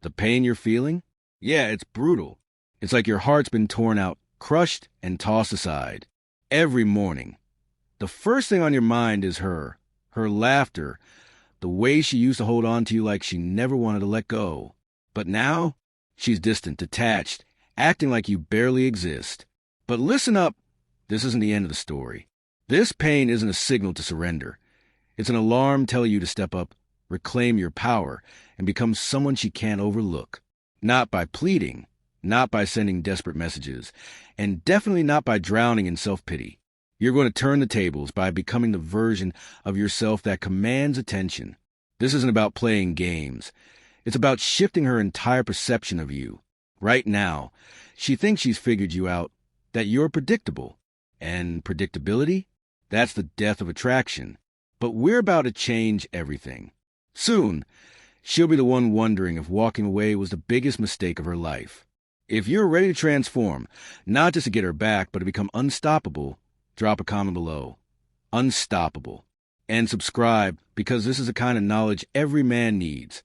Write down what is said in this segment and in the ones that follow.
The pain you're feeling? Yeah, it's brutal. It's like your heart's been torn out, crushed, and tossed aside. Every morning, the first thing on your mind is her laughter, the way she used to hold on to you like she never wanted to let go. But now, she's distant, detached, acting like you barely exist. But listen up, this isn't the end of the story. This pain isn't a signal to surrender. It's an alarm telling you to step up, reclaim your power, and become someone she can't overlook. Not by pleading, not by sending desperate messages, and definitely not by drowning in self-pity. You're going to turn the tables by becoming the version of yourself that commands attention. This isn't about playing games. It's about shifting her entire perception of you. Right now, she thinks she's figured you out, that you're predictable. And predictability? That's the death of attraction. But we're about to change everything. Soon, she'll be the one wondering if walking away was the biggest mistake of her life. If you're ready to transform, not just to get her back, but to become unstoppable, drop a comment below. Unstoppable. And subscribe, because this is the kind of knowledge every man needs.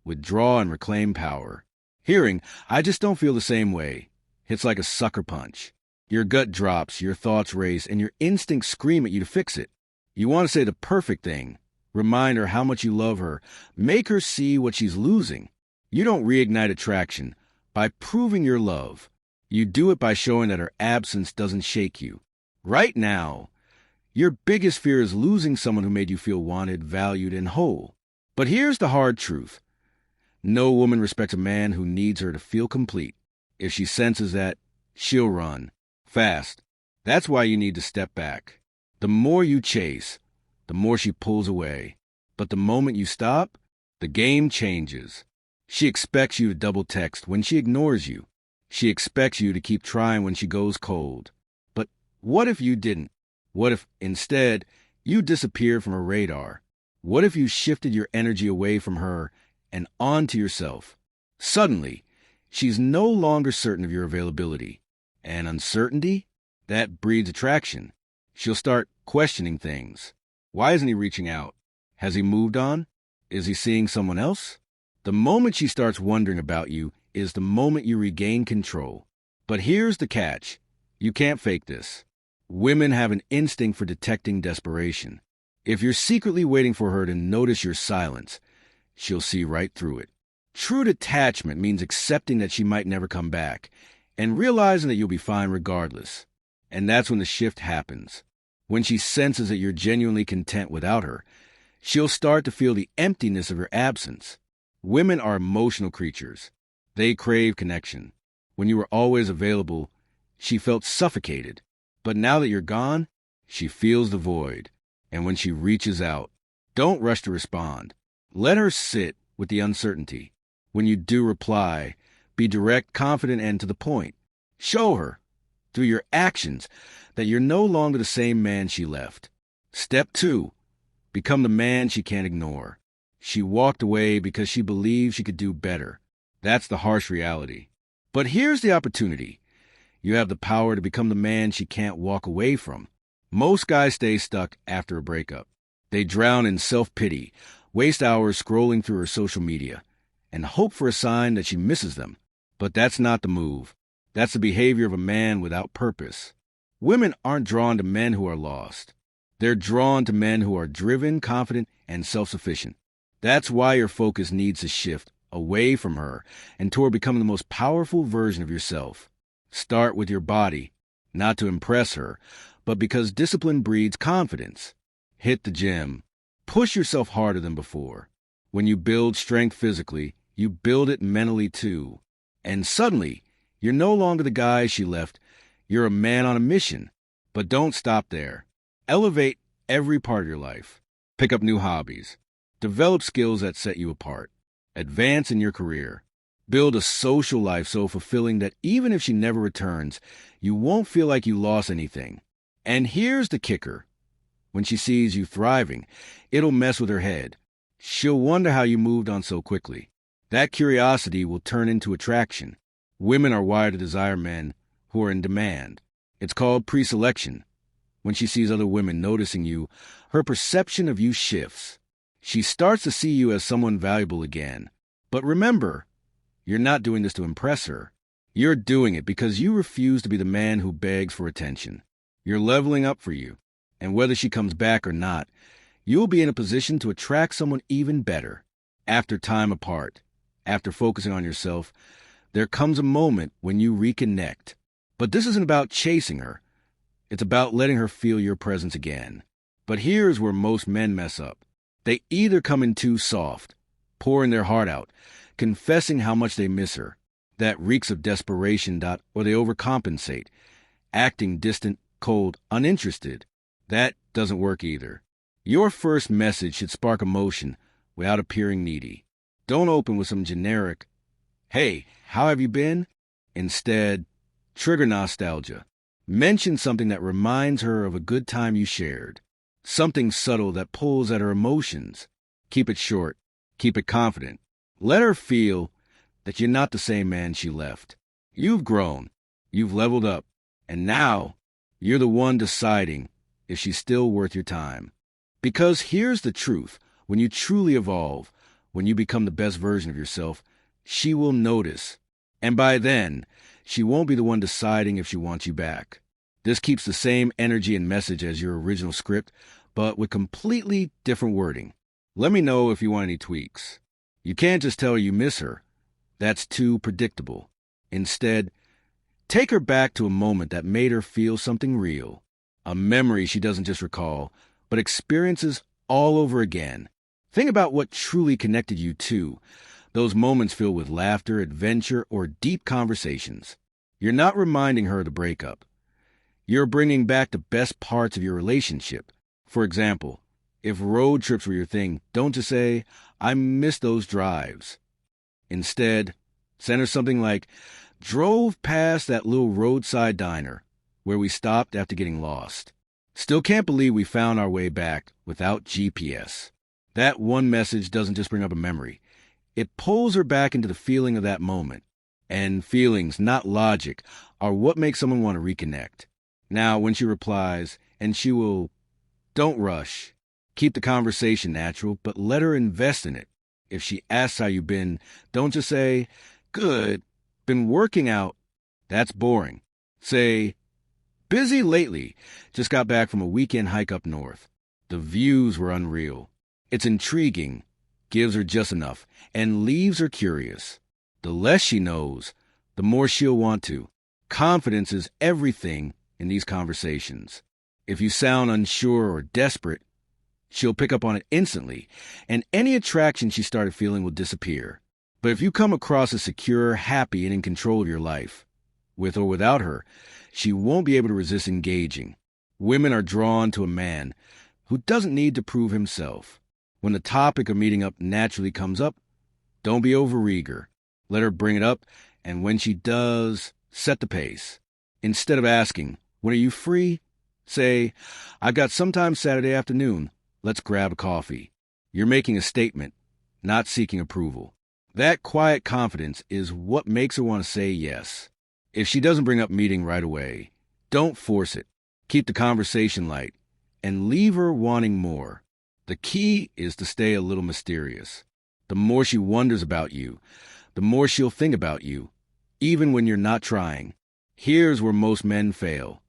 Withdraw and reclaim power. Hearing, I just don't feel the same way. Hits like a sucker punch. Your gut drops, your thoughts race, and your instincts scream at you to fix it. You want to say the perfect thing. Remind her how much you love her. Make her see what she's losing. You don't reignite attraction by proving your love. You do it by showing that her absence doesn't shake you. Right now, your biggest fear is losing someone who made you feel wanted, valued, and whole. But here's the hard truth. No woman respects a man who needs her to feel complete. If she senses that, she'll run. Fast. That's why you need to step back. The more you chase, the more she pulls away. But the moment you stop, the game changes. She expects you to double text when she ignores you. She expects you to keep trying when she goes cold. But what if you didn't? What if, instead, you disappeared from her radar? What if you shifted your energy away from her and onto yourself? Suddenly, she's no longer certain of your availability. And uncertainty? That breeds attraction. She'll start questioning things. Why isn't he reaching out? Has he moved on? Is he seeing someone else? The moment she starts wondering about you is the moment you regain control. But here's the catch. You can't fake this. Women have an instinct for detecting desperation. If you're secretly waiting for her to notice your silence, she'll see right through it. True detachment means accepting that she might never come back and realizing that you'll be fine regardless. And that's when the shift happens. When she senses that you're genuinely content without her, she'll start to feel the emptiness of your absence. Women are emotional creatures. They crave connection. When you were always available, she felt suffocated. But now that you're gone, she feels the void. And when she reaches out, don't rush to respond. Let her sit with the uncertainty. When you do reply, be direct, confident, and to the point. Show her, through your actions, that you're no longer the same man she left. Step 2. Become the man she can't ignore. She walked away because she believed she could do better. That's the harsh reality. But here's the opportunity. You have the power to become the man she can't walk away from. Most guys stay stuck after a breakup. They drown in self-pity, waste hours scrolling through her social media, and hope for a sign that she misses them. But that's not the move. That's the behavior of a man without purpose. Women aren't drawn to men who are lost. They're drawn to men who are driven, confident, and self-sufficient. That's why your focus needs to shift away from her and toward becoming the most powerful version of yourself. Start with your body, not to impress her, but because discipline breeds confidence. Hit the gym. Push yourself harder than before. When you build strength physically, you build it mentally too. And suddenly, you're no longer the guy she left. You're a man on a mission. But don't stop there. Elevate every part of your life. Pick up new hobbies. Develop skills that set you apart. Advance in your career. Build a social life so fulfilling that even if she never returns, you won't feel like you lost anything. And here's the kicker. When she sees you thriving, it'll mess with her head. She'll wonder how you moved on so quickly. That curiosity will turn into attraction. Women are wired to desire men who are in demand. It's called pre-selection. When she sees other women noticing you, her perception of you shifts. She starts to see you as someone valuable again. But remember, You're not doing this to impress her. You're doing it because you refuse to be the man who begs for attention. You're leveling up for you, and whether she comes back or not, you'll be in a position to attract someone even better. After time apart, after focusing on yourself, there comes a moment when you reconnect. But this isn't about chasing her. It's about letting her feel your presence again. But here's where most men mess up. They either come in too soft, pouring their heart out, confessing how much they miss her. That reeks of desperation, or they overcompensate, acting distant, cold, uninterested. That doesn't work either. Your first message should spark emotion without appearing needy. Don't open with some generic, "Hey, how have you been?" Instead, trigger nostalgia. Mention something that reminds her of a good time you shared. Something subtle that pulls at her emotions. Keep it short. Keep it confident. Let her feel that you're not the same man she left. You've grown. You've leveled up. And now, you're the one deciding if she's still worth your time. Because here's the truth. When you truly evolve, when you become the best version of yourself, she will notice. And by then, she won't be the one deciding if she wants you back. This keeps the same energy and message as your original script, but with completely different wording. Let me know if you want any tweaks. You can't just tell her you miss her. That's too predictable. Instead, take her back to a moment that made her feel something real. A memory she doesn't just recall, but experiences all over again. Think about what truly connected you two. Those moments filled with laughter, adventure, or deep conversations. You're not reminding her of the breakup. You're bringing back the best parts of your relationship. For example, if road trips were your thing, don't just say, "I miss those drives." Instead, send her something like, "Drove past that little roadside diner where we stopped after getting lost. Still can't believe we found our way back without GPS." That one message doesn't just bring up a memory. It pulls her back into the feeling of that moment. And feelings, not logic, are what make someone want to reconnect. Now, when she replies, and she will, don't rush. Keep the conversation natural, but let her invest in it. If she asks how you've been, don't just say, "Good, been working out." That's boring. Say, "Busy lately, just got back from a weekend hike up north. The views were unreal." It's intriguing, gives her just enough, and leaves her curious. The less she knows, the more she'll want to. Confidence is everything in these conversations. If you sound unsure or desperate, she'll pick up on it instantly, and any attraction she started feeling will disappear. But if you come across as secure, happy, and in control of your life, with or without her, she won't be able to resist engaging. Women are drawn to a man who doesn't need to prove himself. When the topic of meeting up naturally comes up, don't be overeager. Let her bring it up, and when she does, set the pace. Instead of asking, "When are you free?" say, "I've got sometime Saturday afternoon. Let's grab a coffee." You're making a statement, not seeking approval. That quiet confidence is what makes her want to say yes. If she doesn't bring up meeting right away, don't force it. Keep the conversation light and leave her wanting more. The key is to stay a little mysterious. The more she wonders about you, the more she'll think about you, even when you're not trying. Here's where most men fail.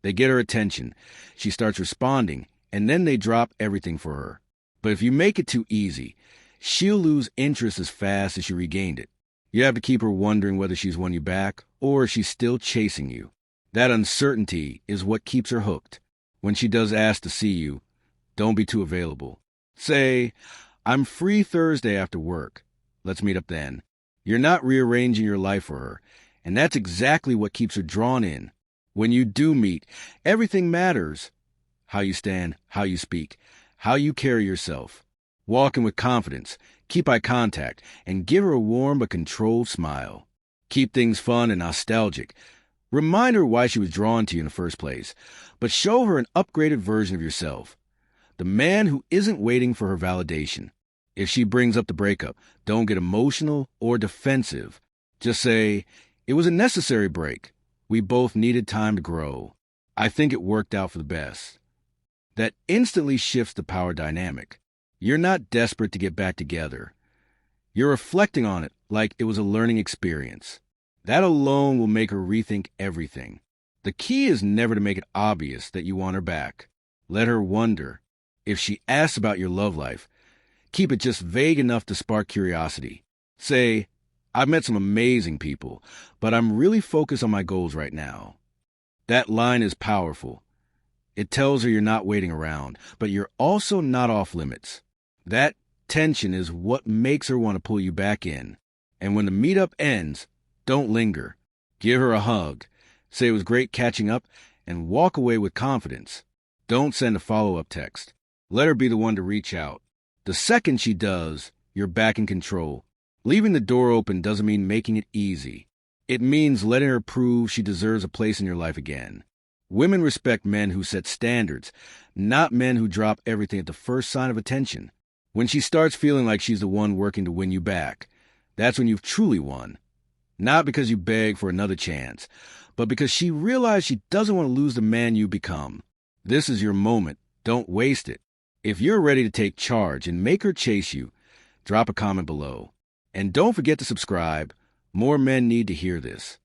They get her attention, she starts responding, and then they drop everything for her. But if you make it too easy, she'll lose interest as fast as she regained it. You have to keep her wondering whether she's won you back or if she's still chasing you. That uncertainty is what keeps her hooked. When she does ask to see you, don't be too available. Say, "I'm free Thursday after work. Let's meet up then." You're not rearranging your life for her, and that's exactly what keeps her drawn in. When you do meet, everything matters. How you stand, how you speak, how you carry yourself. Walk in with confidence, keep eye contact, and give her a warm but controlled smile. Keep things fun and nostalgic. Remind her why she was drawn to you in the first place, but show her an upgraded version of yourself. The man who isn't waiting for her validation. If she brings up the breakup, don't get emotional or defensive. Just say, "It was a necessary break. We both needed time to grow. I think it worked out for the best." That instantly shifts the power dynamic. You're not desperate to get back together. You're reflecting on it like it was a learning experience. That alone will make her rethink everything. The key is never to make it obvious that you want her back. Let her wonder. If she asks about your love life, keep it just vague enough to spark curiosity. Say, I've met some amazing people, but I'm really focused on my goals right now. That line is powerful. It tells her you're not waiting around, but you're also not off limits. That tension is what makes her want to pull you back in. And when the meetup ends, don't linger. Give her a hug. Say it was great catching up, and walk away with confidence. Don't send a follow-up text. Let her be the one to reach out. The second she does, you're back in control. Leaving the door open doesn't mean making it easy. It means letting her prove she deserves a place in your life again. Women respect men who set standards, not men who drop everything at the first sign of attention. When she starts feeling like she's the one working to win you back, that's when you've truly won. Not because you beg for another chance, but because she realized she doesn't want to lose the man you become. This is your moment. Don't waste it. If you're ready to take charge and make her chase you, drop a comment below. And don't forget to subscribe. More men need to hear this.